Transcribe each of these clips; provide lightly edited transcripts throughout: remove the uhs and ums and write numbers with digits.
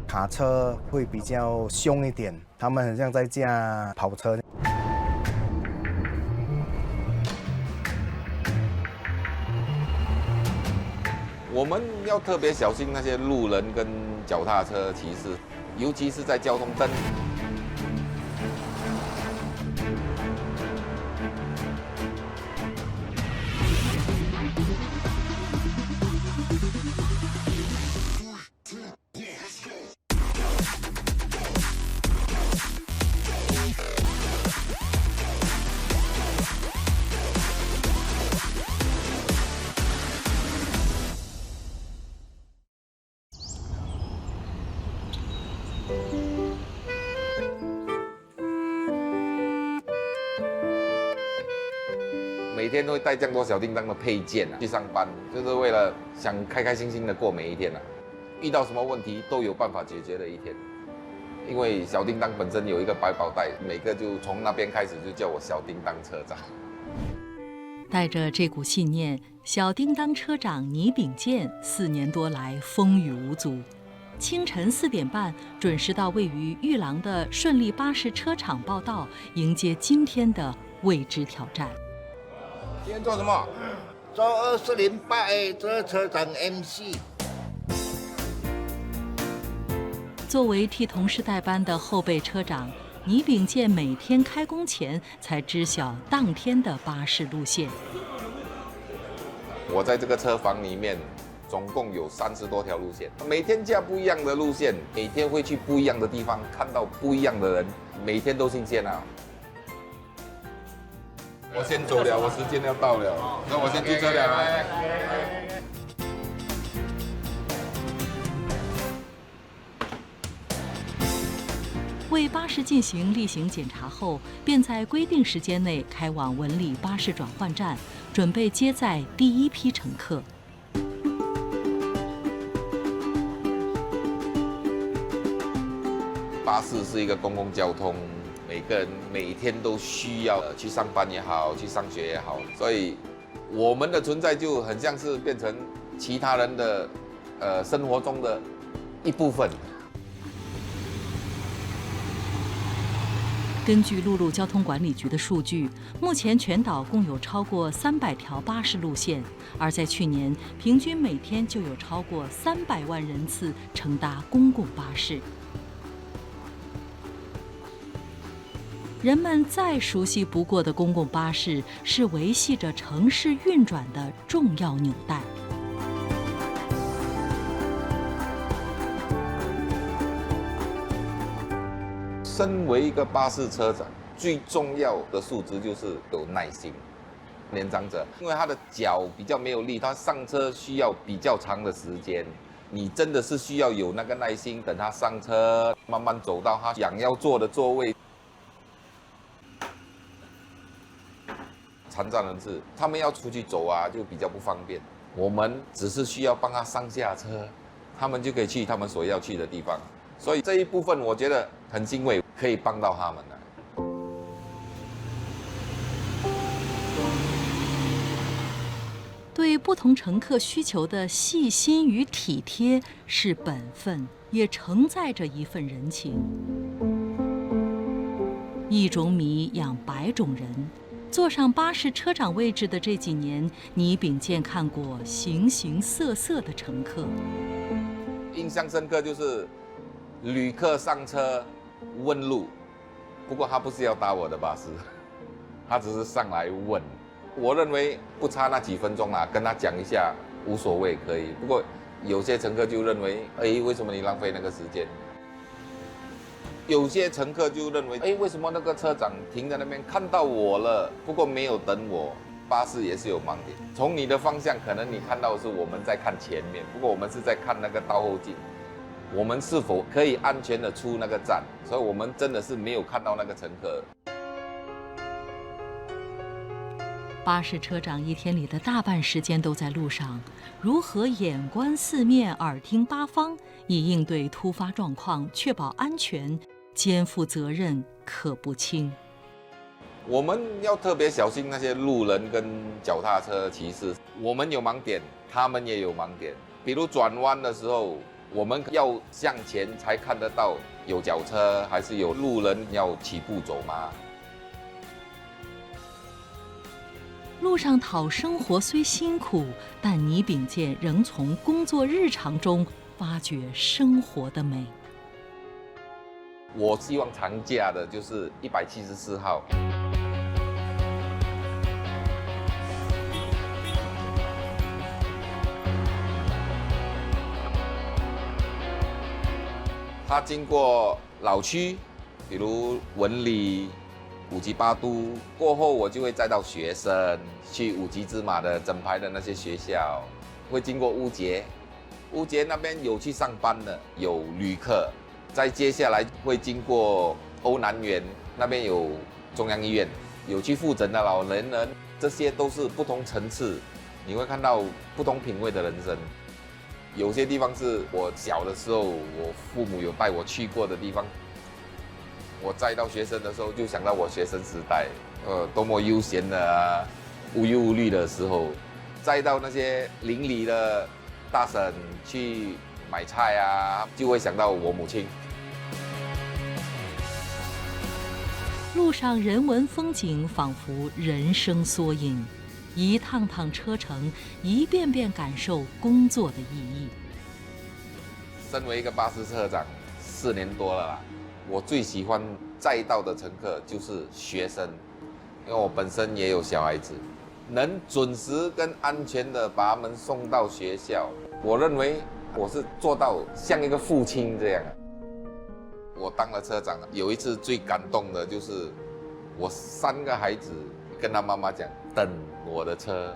卡车会比较凶一点，他们很像在驾跑车。我们要特别小心那些路人跟脚踏车骑士，尤其是在交通灯。每天都会带这样多小叮当的配件去上班，就是为了想开开心心的过每一天遇到什么问题都有办法解决的一天。因为小叮当本身有一个百宝袋，每个就从那边开始就叫我小叮当车长。带着这股信念，小叮当车长倪秉健4年多来风雨无阻。清晨4点半准时到位于玉廊的顺利巴士车厂报到，迎接今天的未知挑战。今天做什么？做2008这车长 MC。作为替同事代班的后备车长，倪秉健每天开工前才知晓当天的巴士路线。我在这个车房里面，总共有30多条路线，每天驾不一样的路线，每天会去不一样的地方，看到不一样的人，每天都新鲜啊。我先走了，我时间要到了，那我先去车辆了。为巴士进行例行检查后，便在规定时间内开往文理巴士转换站，准备接载第一批乘客。巴士是一个公共交通，每个人每天都需要去上班也好，去上学也好，所以我们的存在就很像是变成其他人的生活中的一部分。根据陆路交通管理局的数据，目前全岛共有超过300条巴士路线，而在去年，平均每天就有超过300万人次乘搭公共巴士。人们再熟悉不过的公共巴士，是维系着城市运转的重要纽带。身为一个巴士车长，最重要的素质就是有耐心。年长者，因为他的脚比较没有力，他上车需要比较长的时间。你真的是需要有那个耐心，等他上车，慢慢走到他想要坐的座位。残障人士，他们要出去走啊，就比较不方便。我们只是需要帮他上下车，他们就可以去他们所要去的地方。所以这一部分我觉得很欣慰，可以帮到他们了。对不同乘客需求的细心与体贴是本分，也承载着一份人情。一种米养百种人。坐上巴士车长位置的这几年，倪秉健看过形形色色的乘客。印象深刻就是旅客上车问路，不过他不是要搭我的巴士，他只是上来问。我认为不差那几分钟啦，跟他讲一下无所谓，可以。不过有些乘客就认为，为什么你浪费那个时间？有些乘客就认为，为什么那个车长停在那边看到我了，不过没有等我？巴士也是有盲点，从你的方向可能你看到的是我们在看前面，不过我们是在看那个倒后镜，我们是否可以安全的出那个站？所以我们真的是没有看到那个乘客。巴士车长一天里的大半时间都在路上，如何眼观四面、耳听八方，以应对突发状况、确保安全，肩负责任可不轻。我们要特别小心那些路人跟脚踏车骑士，我们有盲点，他们也有盲点。比如转弯的时候，我们要向前才看得到有脚车还是有路人要起步走嘛。路上讨生活虽辛苦，但倪秉健仍从工作日常中发掘生活的美。我希望常驾的就是174号。它经过老区，比如文理、五级八都过后，我就会载到学生去五级芝麻的整排的那些学校，会经过乌节，乌节那边有去上班的，有旅客。再接下来会经过欧南园，那边有中央医院，有去复诊的老年人，这些都是不同层次，你会看到不同品味的人生。有些地方是我小的时候，我父母有带我去过的地方。我载到学生的时候，就想到我学生时代，多么悠闲的啊，无忧无虑的时候。载到那些邻里的大婶去买菜啊，就会想到我母亲。路上人文风景仿佛人生缩影，一趟趟车程，一遍遍感受工作的意义。身为一个巴士车长4年多了啦，我最喜欢载到的乘客就是学生，因为我本身也有小孩子，能准时跟安全的把他们送到学校，我认为我是做到像一个父亲这样。我当了车长，有一次最感动的就是我3个孩子跟他妈妈讲，等我的车。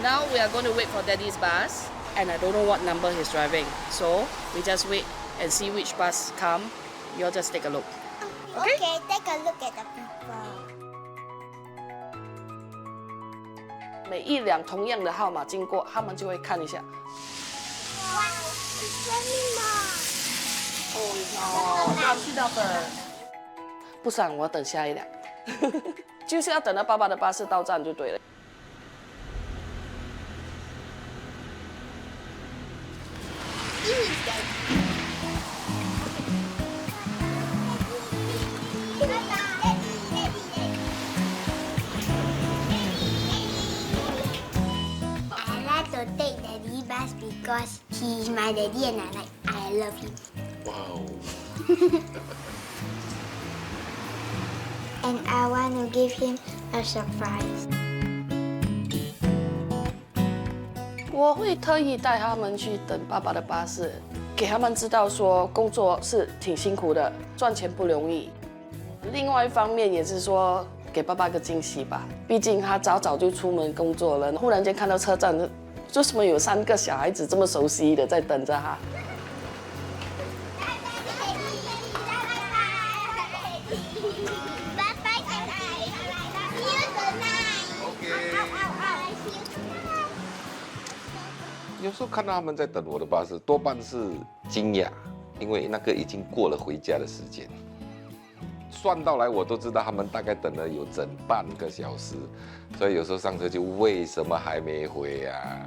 Now we are going to wait for Daddy's bus, and I don't know what number he's driving. So we just wait and see which bus come. You all just take a look. Okay, take a look at the people. 每1辆同样的号码经过，他们就会看一下。哇，生命吗？哦，要去到的。不想我等下一辆，就是要等到爸爸的巴士到站就对了。I like to take Daddy bus because he is my daddy and I love him. Wow. And I want to give him a surprise. 我会特意带他们去等爸爸的巴士，给他们知道说工作是挺辛苦的，赚钱不容易。另外一方面也是说给爸爸个惊喜吧，毕竟他早早就出门工作了，忽然间看到车站，为什么有3个小孩子这么熟悉的在等着他？有时候看到他们在等我的巴士，多半是惊讶，因为那个已经过了回家的时间。算到来我都知道他们大概等了有整半个小时，所以有时候上车就为什么还没回啊？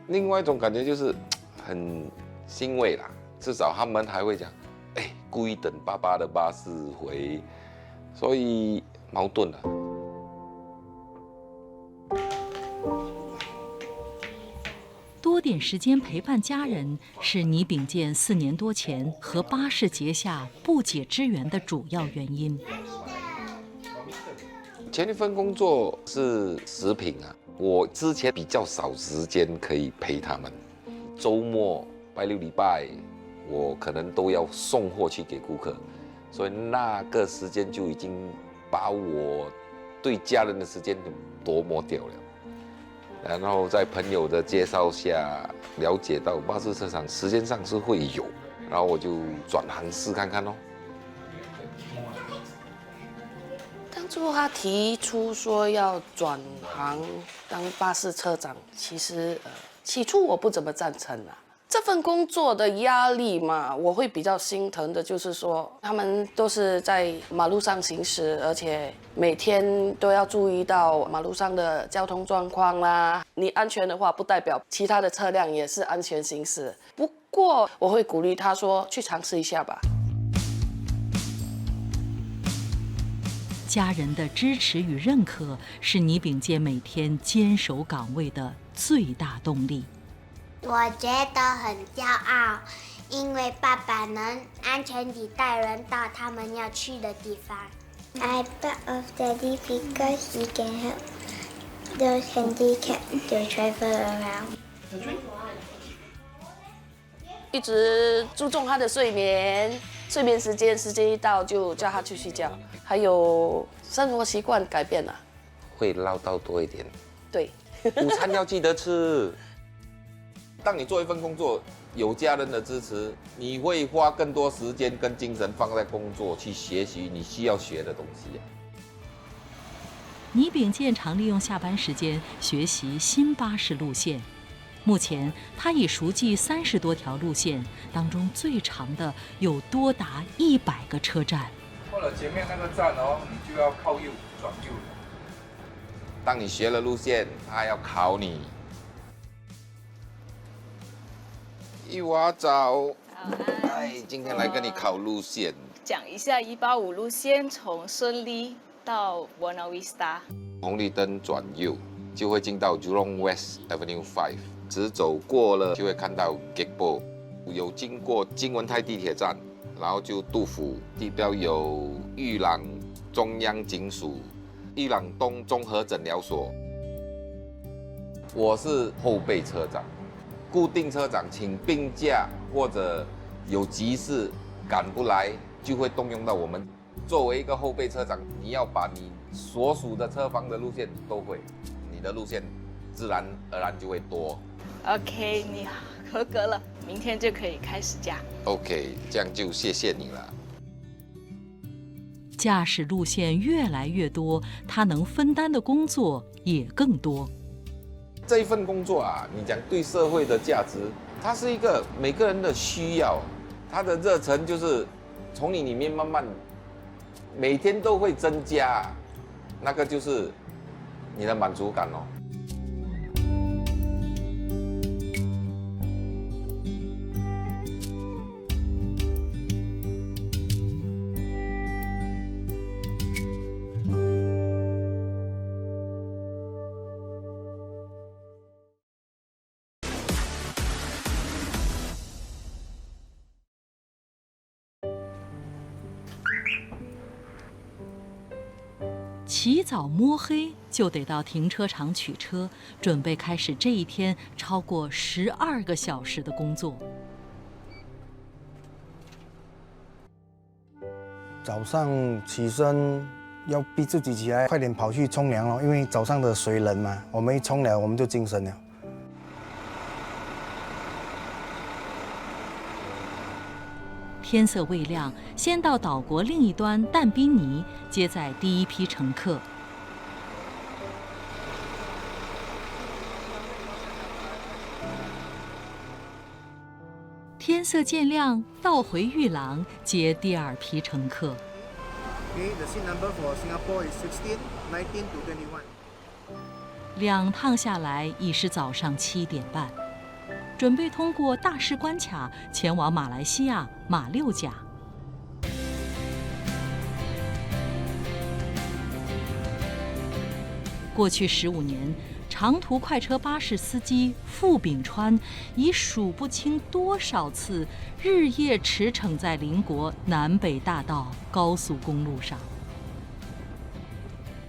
另外一种感觉就是很欣慰啦，至少他们还会讲，哎，故意等爸爸的巴士回，所以矛盾了。多点时间陪伴家人，是倪秉健4年多前和巴士结下不解之缘的主要原因。前一份工作是食品啊，我之前比较少时间可以陪他们，周末、拜六礼拜，我可能都要送货去给顾客，所以那个时间就已经把我对家人的时间夺磨掉了。然后在朋友的介绍下，了解到巴士车厂时间上是会有，然后我就转行试看看咯。初他提出说要转行当巴士车长，其实起初我不怎么赞成啊。这份工作的压力嘛，我会比较心疼的，就是说他们都是在马路上行驶，而且每天都要注意到马路上的交通状况啦。你安全的话，不代表其他的车辆也是安全行驶。不过我会鼓励他说，去尝试一下吧。家人的支持与认可是倪秉健每天坚守岗位的最大动力。我觉得很骄傲，因为爸爸能安全地带人到他们要去的地方。I'm proud of Daddy because he can help those handicapped to travel around. 一直注重他的睡眠时间，时间一到就叫他去睡觉。还有生活习惯改变了，会唠叨多一点。对，午餐要记得吃。当你做一份工作，有家人的支持，你会花更多时间跟精神放在工作，去学习你需要学的东西。倪秉健常利用下班时间学习新巴士路线。目前，他已熟记30多条路线，当中最长的有多达100个车站。过了前面那个站哦，你就要靠右转右。当你学了路线，他还要考你。一娃早，哎，今天来跟你考路线。讲一下185路线从顺利到 Buona Vista。红绿灯转右，就会进到 Jurong West Avenue 5，直走过了就会看到 Gekpo， 有经过金文泰地铁站，然后就杜甫，地标有玉朗中央警署、玉朗东综合诊疗所。我是后备车长。固定车长请病假或者有急事赶不来，就会动用到我们。作为一个后备车长，你要把你所属的车房的路线都会，你的路线自然而然就会多。OK， 你合格了，明天就可以开始驾。OK， 这样就谢谢你了。驾驶路线越来越多，他能分担的工作也更多。这一份工作啊，你讲对社会的价值，它是一个每个人的需要，它的热忱就是从你里面慢慢，每天都会增加，那个就是你的满足感哦。起早摸黑就得到停车场取车，准备开始这一天超过12个小时的工作。早上起身要逼自己起来，快点跑去冲凉咯，因为早上的水冷嘛，我们一冲了我们就精神了。天色未亮，先到岛国另一端但宾尼接载第一批乘客。天色渐亮，倒回玉廊接第2批乘客。Okay, the seat number for Singapore is 16, 19 to 21. 2趟下来已是早上7点半。准备通过大使关卡前往马来西亚马六甲。过去15年，长途快车巴士司机傅炳川已数不清多少次日夜驰骋在邻国南北大道高速公路上。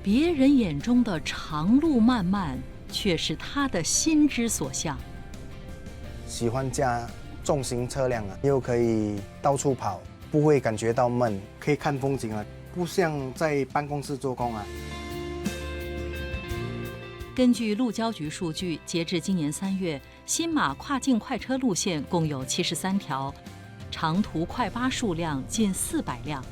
别人眼中的长路漫漫，却是他的心之所向。喜欢驾重型车辆啊，又可以到处跑，不会感觉到闷，可以看风景啊，不像在办公室做工啊。根据路交局数据，截至今年3月，新马跨境快车路线共有73条，长途快巴数量近400辆。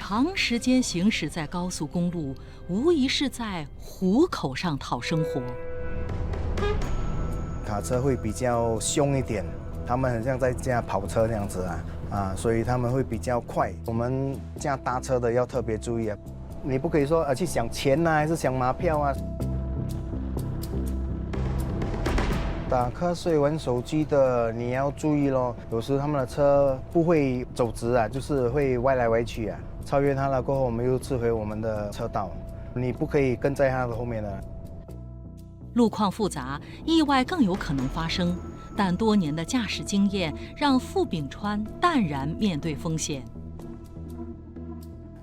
长时间行驶在高速公路，无疑是在虎口上讨生活。卡车会比较凶一点，他们很像在驾跑车那样子所以他们会比较快。我们驾大车的要特别注意你不可以说去想钱还是想马票打瞌睡玩手机的你要注意咯，有时他们的车不会走直就是会歪来歪去超越他了过后，我们又撤回我们的车道，你不可以跟在他的后面的。路况复杂，意外更有可能发生，但多年的驾驶经验让傅炳川淡然面对风险。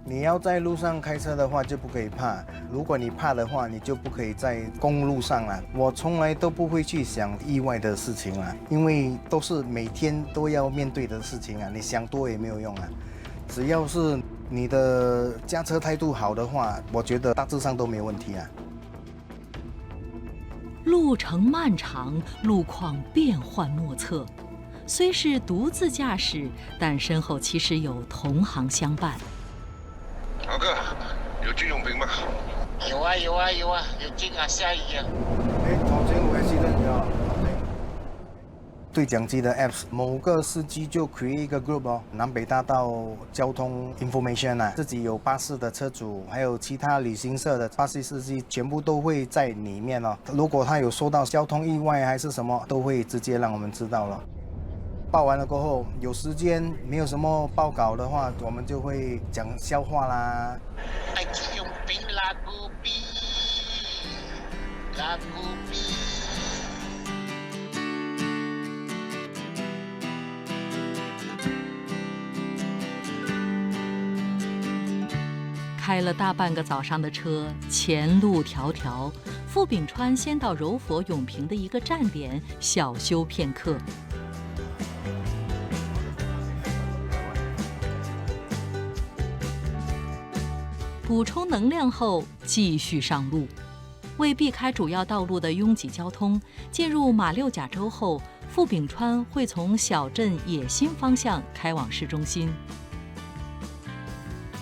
你要在路上开车的话就不可以怕，如果你怕的话，你就不可以在公路上了。我从来都不会去想意外的事情因为都是每天都要面对的事情你想多也没有用只要是你的驾车态度好的话，我觉得大致上都没有问题路程漫长，路况变幻莫测，虽是独自驾驶，但身后其实有同行相伴。老哥，有军用品吗？有军下雨头前我记得对讲机的 apps， 某个司机就 create 一个 group 南北大道交通 information 自己有巴士的车主，还有其他旅行社的巴士司机，全部都会在里面如果他有收到交通意外还是什么，都会直接让我们知道了。报完了过后，有时间没有什么报告的话，我们就会讲笑话啦。用兵拉古比。开了大半个早上的车，前路迢迢。傅炳川先到柔佛永平的一个站点小休片刻。补充能量后，继续上路。为避开主要道路的拥挤交通，进入马六甲州后，傅炳川会从小镇野心方向开往市中心。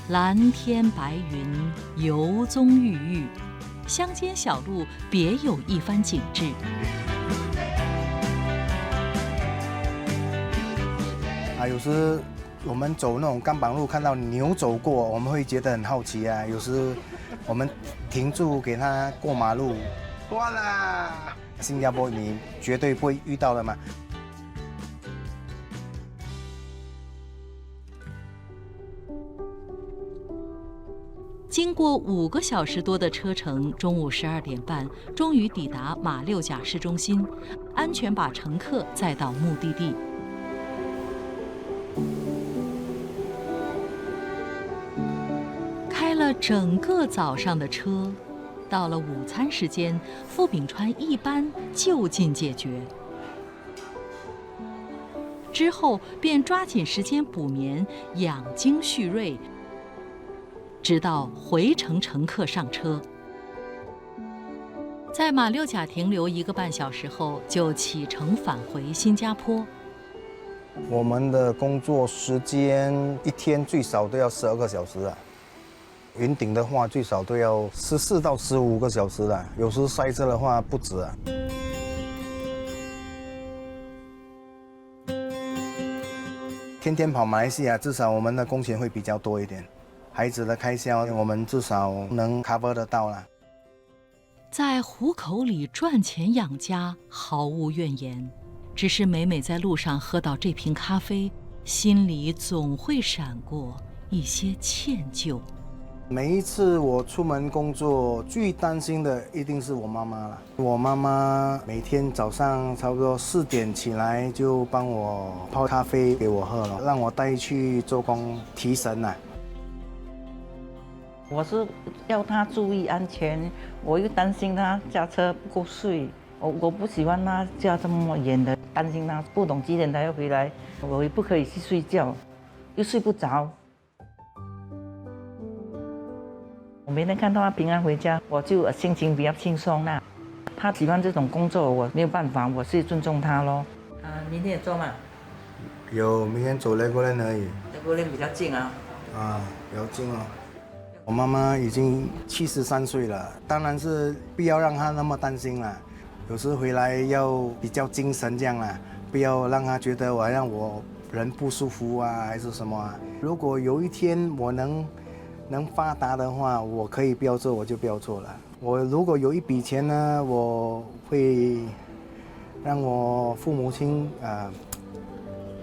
蓝天白云，游踪郁郁，乡间小路别有一番景致。有时我们走那种钢板路，看到牛走过，我们会觉得很好奇有时我们停住给他过马路，哇啦！新加坡你绝对不会遇到的嘛。经过5个小时多的车程，中午12点半，终于抵达马六甲市中心，安全把乘客载到目的地。开了整个早上的车，到了午餐时间，傅炳川一般就近解决。之后便抓紧时间补眠，养精蓄锐，直到回程乘客上车。在马六甲停留1个半小时后，就启程返回新加坡。我们的工作时间一天最少都要12个小时云顶的话最少都要14到15个小时有时塞车的话不止天天跑马来西亚，至少我们的工钱会比较多一点，孩子的开销我们至少能 cover 得到啦。在虎口里赚钱养家，毫无怨言。只是每每在路上喝到这瓶咖啡，心里总会闪过一些歉疚。每一次我出门工作，最担心的一定是我妈妈了。我妈妈每天早上差不多4点起来，就帮我泡咖啡给我喝了，让我带去做工提神我是要他注意安全，我又担心他驾车不够睡，我不喜欢他驾这么远的，担心他不懂几点才要回来，我也不可以去睡觉，又睡不着。我每天看到他平安回家，我就心情比较轻松啦。他喜欢这种工作，我没有办法，我是尊重他咯。明天也做吗？有，明天走Legoland而已。Legoland比较近啊。了解哦。我妈妈已经73岁了，当然是不要让她那么担心了。有时回来要比较精神这样啦，不要让她觉得我人不舒服啊，还是什么啊。如果有一天我能发达的话，我可以不要做，我就不要做了。我如果有一笔钱呢，我会让我父母亲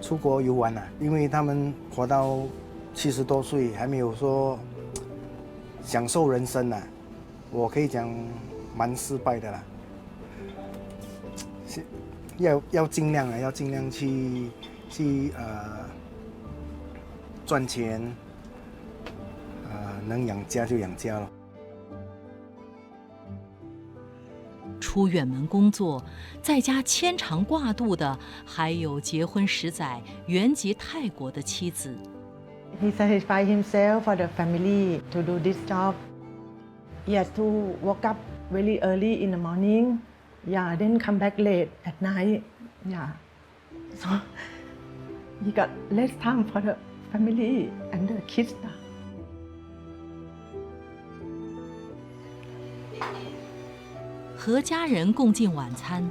出国游玩啊，因为他们活到70多岁，还没有说享受人生啊，我可以讲蛮失败的啦。要尽量啊，要尽量去赚钱，能养家就养家了。出远门工作，在家牵肠挂肚的还有结婚10载原籍泰国的妻子。He sacrificed himself for the family to do this job. He has to wake up very early in the morning. Yeah, then come back late at night. Yeah. So he got less time for the family and the kids. 和家人共进晚餐，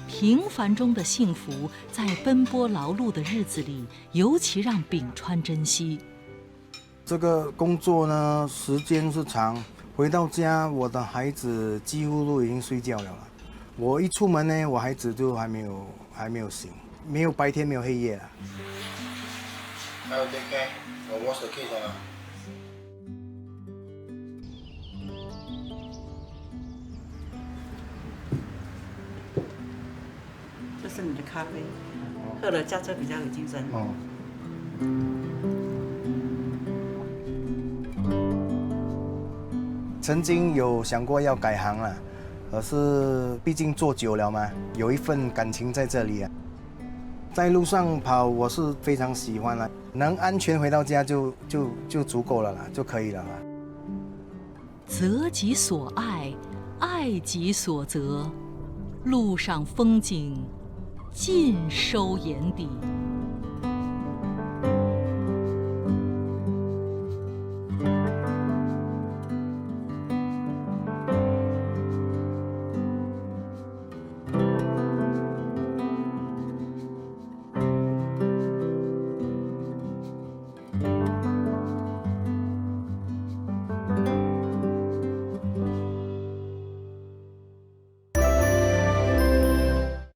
平凡中的幸福，在奔波劳碌的日子里，尤其让秉川珍惜。这个工作呢，时间是长，回到家，我的孩子几乎都已经睡觉了。我一出门呢，我孩子就还没有醒，没有白天，没有黑夜了。I'll take care. I'll wash the kids. 这是你的咖啡，喝了驾车比较有精神。曾经有想过要改行了，可是毕竟做久了嘛，有一份感情在这里啊。在路上跑，我是非常喜欢了，能安全回到家就足够了啦，就可以了啦。择己所爱，爱己所择，路上风景尽收眼底。